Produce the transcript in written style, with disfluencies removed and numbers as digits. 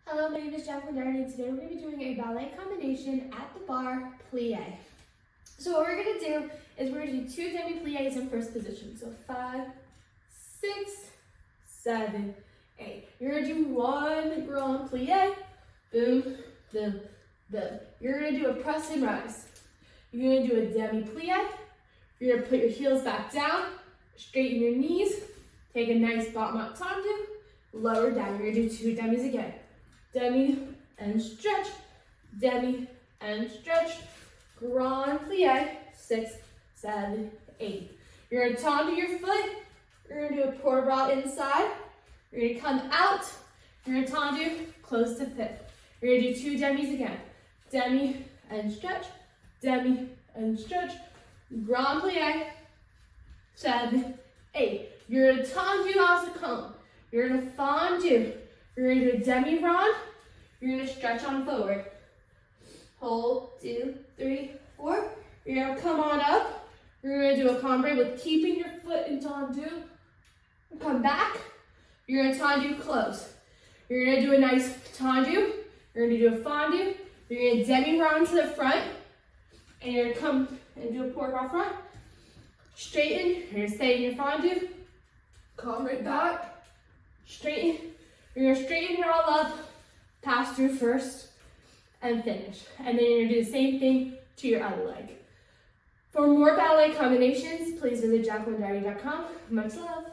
Hello, my name is Jacklyn Dougherty. Today we're going to be doing a ballet combination at the bar plie. So what we're going to do is we're going to do 2 demi-plies in first position. So 5, 6, 7, 8. You're going to do 1 grand plie, boom, boom, boom. You're going to do a press and rise. You're going to do a demi-plie. You're going to put your heels back down, straighten your knees, take a nice bottom up tendu, lower down. You're going to do 2 demis again. Demi and stretch, demi and stretch, grand plie, 6, 7, 8. You're going to tendu your foot, you're going to do a port bras inside, you're going to come out, you're going to tendu, close to fifth. You're going to do 2 demis again, demi and stretch, grand plie, 7, 8. You're going to tendu as a cone, you're going to fondu. You're going to do a demi-rond. You're going to stretch on forward. Hold, 2, 3, 4. You're going to come on up. You're going to do a cambrai with keeping your foot in tendu. Come back. You're going to tendu close. You're going to do a nice tendu. You're going to do a fondu. You're going to demi-rond to the front. And you're going to come and do a port bras front. Straighten. You're going to stay in your fondu. Come right back. Straighten. You're going to straighten it all up, pass through first, and finish. And then you're going to do the same thing to your other leg. For more ballet combinations, please visit JacklynDougherty.com. Much love.